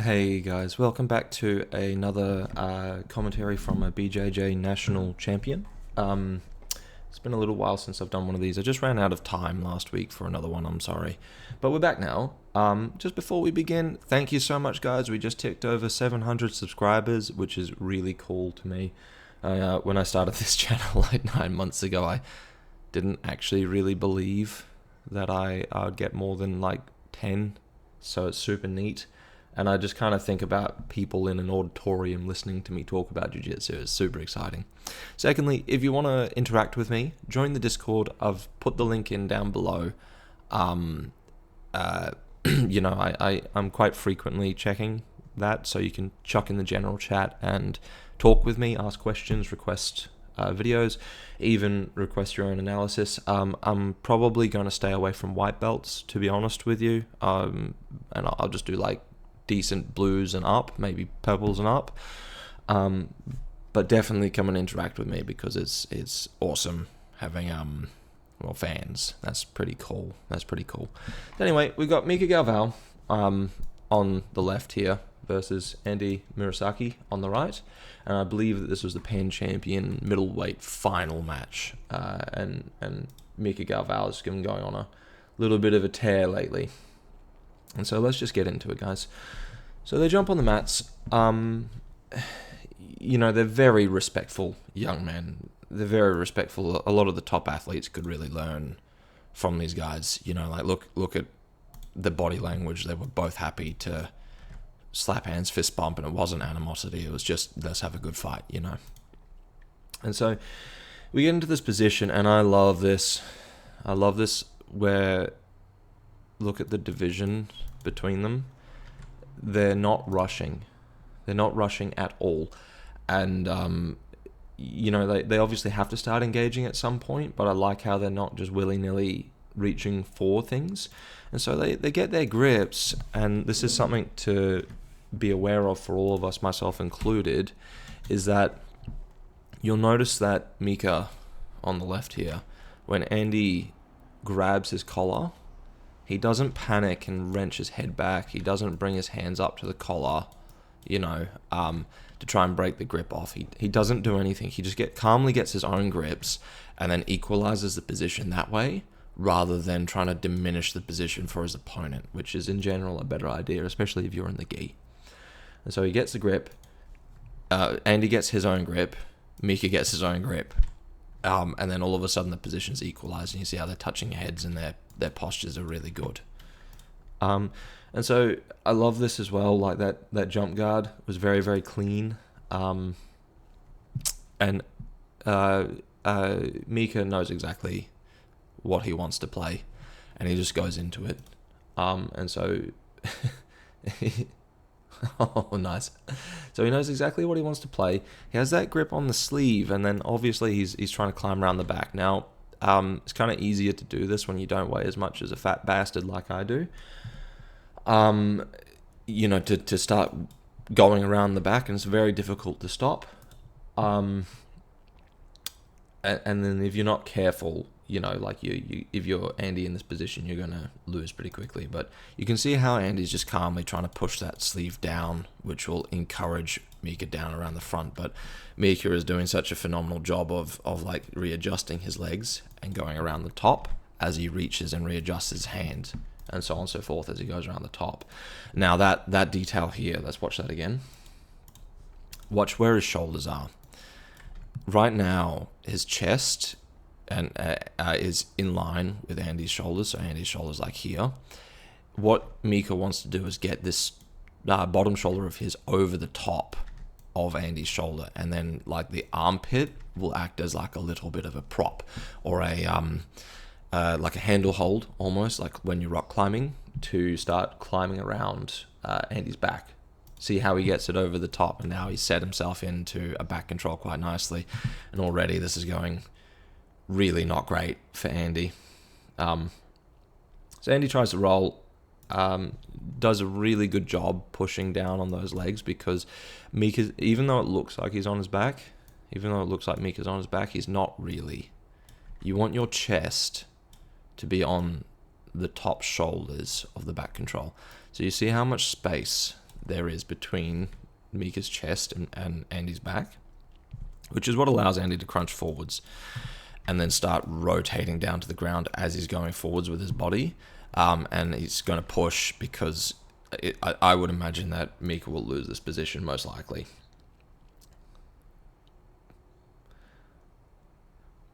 Hey guys, welcome back to another commentary from a BJJ national champion. It's been a little while since I've done one of these. I just ran out of time last week for another one, I'm sorry. But we're back now. Just before we begin, thank you so much guys. We just ticked over 700 subscribers, which is really cool to me. When I started this channel like 9 months ago, I didn't actually really believe that I would get more than like 10, so it's super neat. And I just kind of think about people in an auditorium listening to me talk about jiu-jitsu. It's super exciting. Secondly, if you want to interact with me, join the Discord. I've put the link in down below. I'm quite frequently checking that, so you can chuck in the general chat and talk with me, ask questions, request videos, even request your own analysis. I'm probably going to stay away from white belts, to be honest with you, and I'll just do like decent blues and up, maybe purples and up, but definitely come and interact with me because it's awesome having fans. That's pretty cool. Anyway, we got Mica Galvao on the left here versus Andy Murasaki on the right, and I believe that this was the Pan Champion middleweight final match, and Mica Galvao has been going on a little bit of a tear lately. And so let's just get into it, guys. So they jump on the mats. They're very respectful young men. They're very respectful. A lot of the top athletes could really learn from these guys. Look at the body language. They were both happy to slap hands, fist bump, and it wasn't animosity. It was just, let's have a good fight, And so we get into this position, and I love this. Where, look at the division between them. They're not rushing. They're not rushing at all. And, they obviously have to start engaging at some point, but I like how they're not just willy-nilly reaching for things. And so they get their grips, and this is something to be aware of for all of us, myself included, is that you'll notice that Mica on the left here, when Andy grabs his collar, he doesn't panic and wrench his head back. He doesn't bring his hands up to the collar, to try and break the grip off. He doesn't do anything. He just calmly gets his own grips and then equalizes the position that way, rather than trying to diminish the position for his opponent, which is in general a better idea, especially if you're in the gi. And so he gets the grip. Andy gets his own grip. Mica gets his own grip. And then all of a sudden the position's equalized, and you see how they're touching heads and their postures are really good. And so I love this as well. Like that jump guard was very, very clean. And Mica knows exactly what he wants to play, and he just goes into it. And so, oh, nice. So he knows exactly what he wants to play. He has that grip on the sleeve, and then obviously he's trying to climb around the back. Now, it's kind of easier to do this when you don't weigh as much as a fat bastard like I do. To start going around the back, and it's very difficult to stop. And then if you're not careful, if you're Andy in this position, you're going to lose pretty quickly. But you can see how Andy's just calmly trying to push that sleeve down, which will encourage Mica down around the front. But Mica is doing such a phenomenal job of like readjusting his legs and going around the top as he reaches and readjusts his hand, and so on and so forth as he goes around the top. Now that detail here, let's watch that again. Watch where his shoulders are. Right now, his chest and is in line with Andy's shoulders, so Andy's shoulders like here. What Mica wants to do is get this bottom shoulder of his over the top of Andy's shoulder, and then like the armpit will act as like a little bit of a prop, or a like a handle hold, almost like when you're rock climbing, to start climbing around Andy's back. See how he gets it over the top, and now he's set himself into a back control quite nicely, and already this is going really not great for Andy. So Andy tries to roll, does a really good job pushing down on those legs, because Mica, even though it looks like he's on his back, even though it looks like Mica's on his back, he's not really. You want your chest to be on the top shoulders of the back control. So you see how much space there is between Mica's chest and Andy's back, which is what allows Andy to crunch forwards and then start rotating down to the ground as he's going forwards with his body. And he's going to push because I would imagine that Mica will lose this position most likely.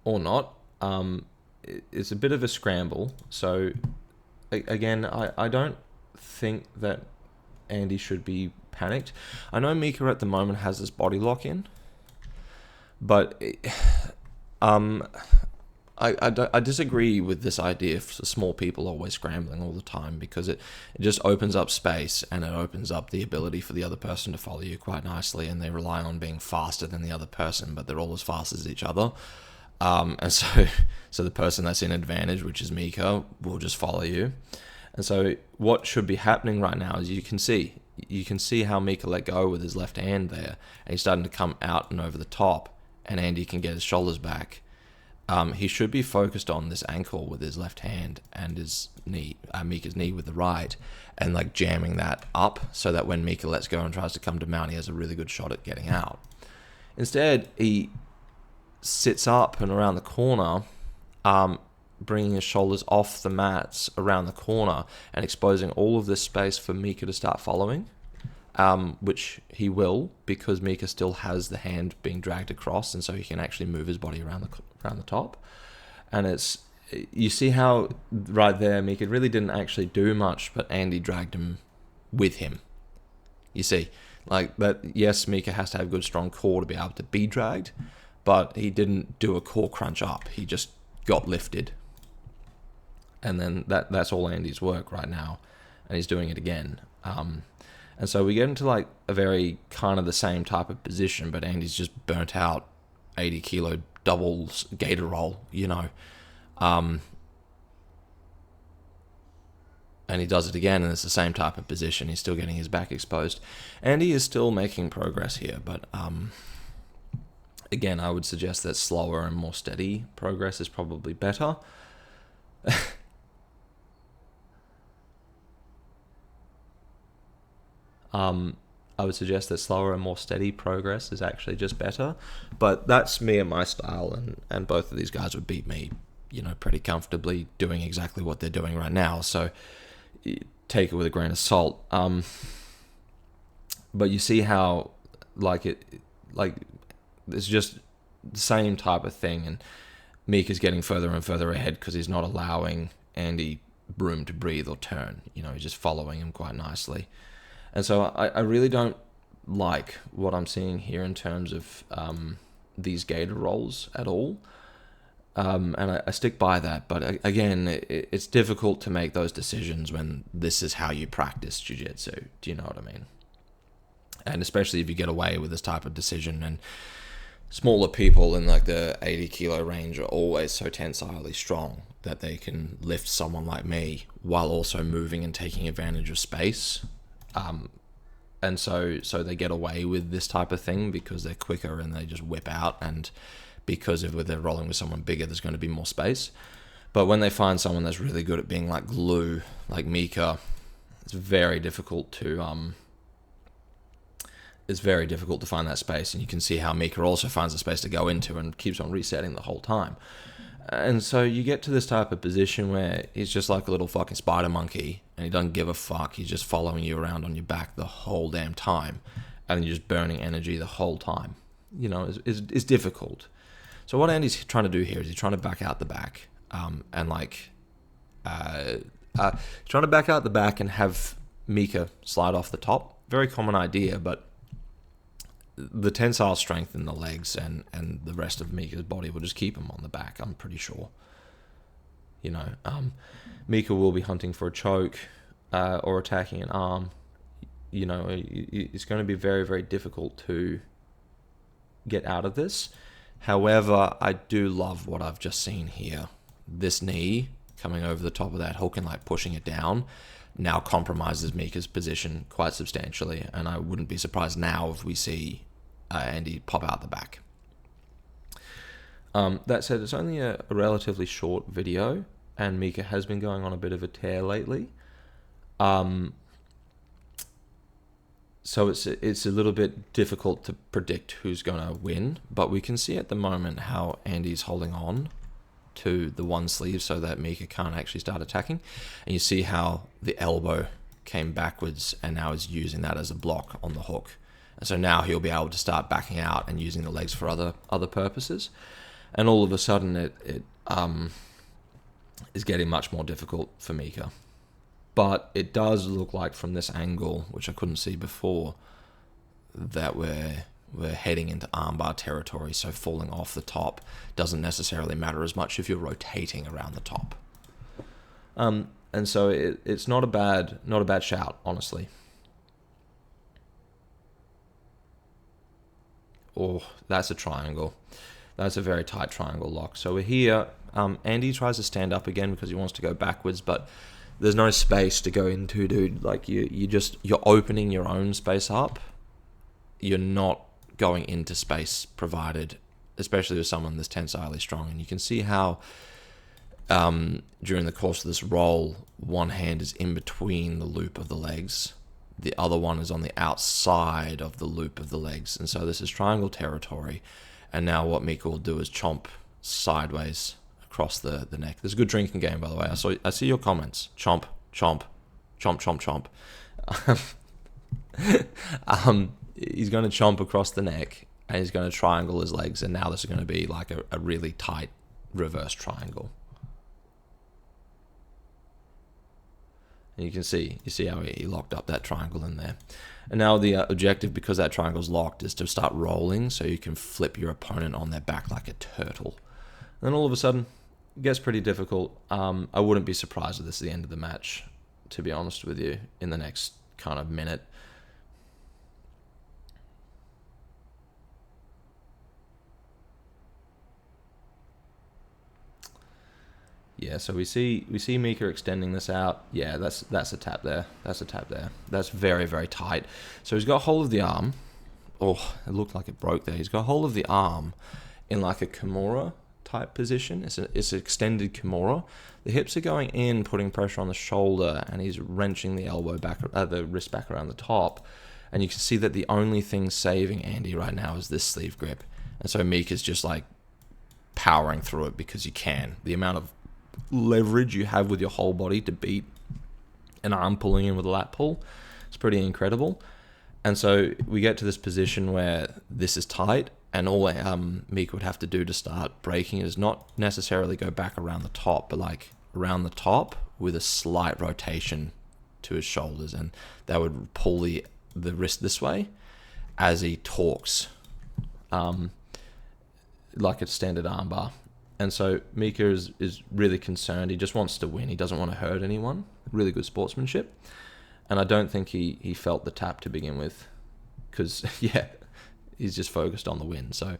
Or not. It's a bit of a scramble. So, again, I don't think that Andy should be panicked. I know Mica at the moment has this body lock in, but I disagree with this idea of small people always scrambling all the time, because it just opens up space, and it opens up the ability for the other person to follow you quite nicely, and they rely on being faster than the other person, but they're all as fast as each other. And so the person that's in advantage, which is Mica, will just follow you. And so what should be happening right now is you can see how Mica let go with his left hand there, and he's starting to come out and over the top, and Andy can get his shoulders back. He should be focused on this ankle with his left hand and his knee, Mica's knee with the right, and like jamming that up so that when Mica lets go and tries to come to mount, he has a really good shot at getting out. Instead, he sits up and around the corner, bringing his shoulders off the mats around the corner and exposing all of this space for Mica to start following, which he will, because Mica still has the hand being dragged across, and so he can actually move his body around the top. And you see how right there Mica really didn't actually do much, but Andy dragged him with him. You see, like that. Yes, Mica has to have good strong core to be able to be dragged, but he didn't do a core crunch up. He just got lifted. And then that's all Andy's work right now. And he's doing it again. And so we get into like a very kind of the same type of position, but Andy's just burnt out 80 kilo doubles gator roll, and he does it again, and it's the same type of position. He's still getting his back exposed. Andy is still making progress here, but again, I would suggest that slower and more steady progress is probably better. I would suggest that slower and more steady progress is actually just better, but that's me and my style, and both of these guys would beat me, pretty comfortably doing exactly what they're doing right now, so take it with a grain of salt. But you see how, it's just the same type of thing, and Mica's getting further and further ahead because he's not allowing Andy room to breathe or turn. He's just following him quite nicely. And so I really don't like what I'm seeing here in terms of these gator rolls at all. And I stick by that. But again, it's difficult to make those decisions when this is how you practice jiu-jitsu. Do you know what I mean? And especially if you get away with this type of decision, and smaller people in like the 80 kilo range are always so tensilely strong that they can lift someone like me while also moving and taking advantage of space. And so they get away with this type of thing because they're quicker and they just whip out, and because if they're rolling with someone bigger, there's going to be more space. But when they find someone that's really good at being like glue, like Mica, it's very difficult to find that space. And you can see how Mica also finds a space to go into and keeps on resetting the whole time. And so you get to this type of position where he's just like a little fucking spider monkey, and he doesn't give a fuck. He's just following you around on your back the whole damn time, and you're just burning energy the whole time. It's difficult. So what Andy's trying to do here is he's trying to back out the back, trying to back out the back and have Mica slide off the top. Very common idea, but the tensile strength in the legs and the rest of Mica's body will just keep him on the back, I'm pretty sure. Mica will be hunting for a choke or attacking an arm. It's going to be very, very difficult to get out of this. However, I do love what I've just seen here. This knee coming over the top of that hook and like pushing it down now compromises Mica's position quite substantially, and I wouldn't be surprised now if we see Andy pop out the back. That said, it's only a relatively short video, and Mica has been going on a bit of a tear lately. So it's a little bit difficult to predict who's going to win, but we can see at the moment how Andy's holding on to the one sleeve so that Mica can't actually start attacking. And you see how the elbow came backwards and now is using that as a block on the hook. And so now he'll be able to start backing out and using the legs for other purposes. And all of a sudden it is getting much more difficult for Mica. But it does look like from this angle, which I couldn't see before, that we're heading into armbar territory, so falling off the top doesn't necessarily matter as much if you're rotating around the top. And so it's not a bad shout, honestly. Oh, that's a triangle. That's a very tight triangle lock. So we're here. Andy tries to stand up again because he wants to go backwards, but there's no space to go into, dude. Like you're opening your own space up. You're not going into space provided, especially with someone that's tensilely strong. And you can see how during the course of this roll, one hand is in between the loop of the legs. The other one is on the outside of the loop of the legs. And so this is triangle territory. And now what Mica will do is chomp sideways across the neck. There's a good drinking game, by the way. I see your comments. Chomp, chomp, chomp, chomp, chomp. He's going to chomp across the neck, and he's going to triangle his legs, and now this is going to be like a really tight reverse triangle. And you see how he locked up that triangle in there. And now the objective, because that triangle's locked, is to start rolling so you can flip your opponent on their back like a turtle. And then all of a sudden, it gets pretty difficult. I wouldn't be surprised if this is the end of the match, to be honest with you, in the next kind of minute. Yeah, so we see Mica extending this out. Yeah, that's a tap there. That's a tap there. That's very, very tight. So he's got hold of the arm. Oh, it looked like it broke there. He's got hold of the arm in like a Kimura type position. It's an extended Kimura. The hips are going in, putting pressure on the shoulder, and he's wrenching the elbow back, the wrist back around the top. And you can see that the only thing saving Andy right now is this sleeve grip. And so Mica's just like powering through it because you can. The amount of leverage you have with your whole body to beat an arm pulling in with a lat pull, it's pretty incredible. And so we get to this position where this is tight, and all Mica would have to do to start breaking is not necessarily go back around the top, but like around the top with a slight rotation to his shoulders, and that would pull the wrist this way as he talks, like a standard armbar. And so Mica is really concerned. He just wants to win. He doesn't want to hurt anyone. Really good sportsmanship. And I don't think he felt the tap to begin with, because, yeah, he's just focused on the win. So,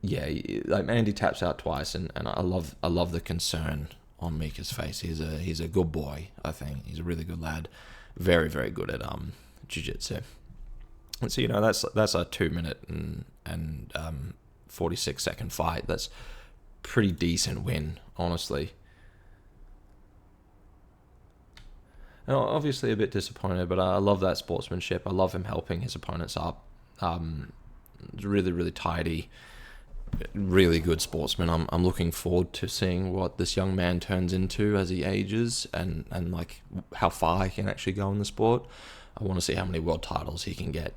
yeah, like Andy taps out twice, and I love the concern on Mica's face. He's a good boy, I think. He's a really good lad. Very, very good at jiu-jitsu. And so, that's a 2 minute and 46-second fight. That's pretty decent win, honestly. And obviously a bit disappointed, but I love that sportsmanship. I love him helping his opponents up. Really, really tidy. Really good sportsman. I'm looking forward to seeing what this young man turns into as he ages, and like how far he can actually go in the sport. I want to see how many world titles he can get,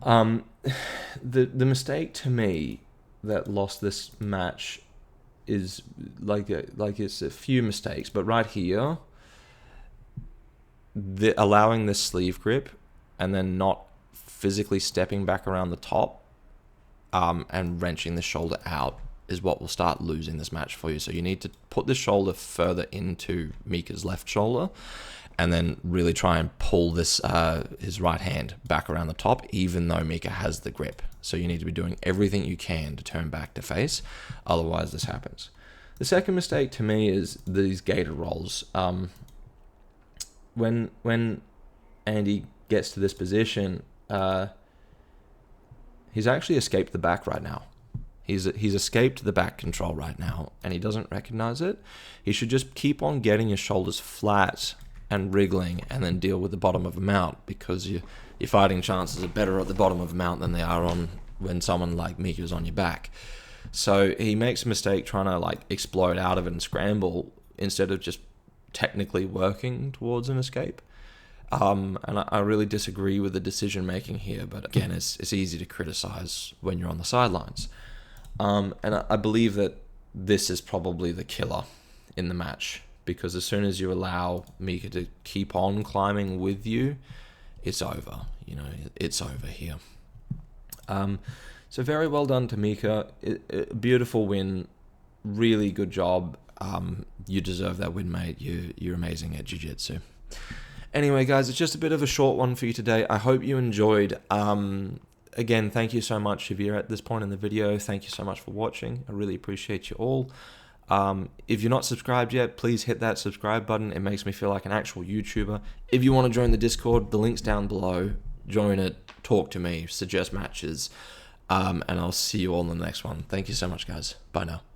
The mistake to me that lost this match is like it's a few mistakes, but right here, allowing this sleeve grip and then not physically stepping back around the top and wrenching the shoulder out is what will start losing this match for you. So you need to put the shoulder further into Mica's left shoulder, and then really try and pull this his right hand back around the top, even though Mica has the grip. So you need to be doing everything you can to turn back to face, otherwise this happens. The second mistake to me is these gator rolls. When Andy gets to this position, he's actually escaped the back right now. He's escaped the back control right now, and he doesn't recognize it. He should just keep on getting his shoulders flat and wriggling and then deal with the bottom of a mount, because your fighting chances are better at the bottom of a mount than they are on when someone like Mica's on your back. So he makes a mistake trying to like explode out of it and scramble instead of just technically working towards an escape. And I really disagree with the decision making here, but again, it's easy to criticize when you're on the sidelines. And I believe that this is probably the killer in the match, because as soon as you allow Mica to keep on climbing with you, it's over. You know, it's over here. So very well done to Mica. Beautiful win. Really good job. You deserve that win, mate. You're amazing at jiu-jitsu. Anyway, guys, it's just a bit of a short one for you today. I hope you enjoyed. Again, thank you so much if you're at this point in the video. Thank you so much for watching. I really appreciate you all. If you're not subscribed yet, please hit that subscribe button. It makes me feel like an actual YouTuber. If you want to join the Discord, the link's down below. Join it, talk to me, suggest matches, and I'll see you all in the next one. Thank you so much, guys. Bye now.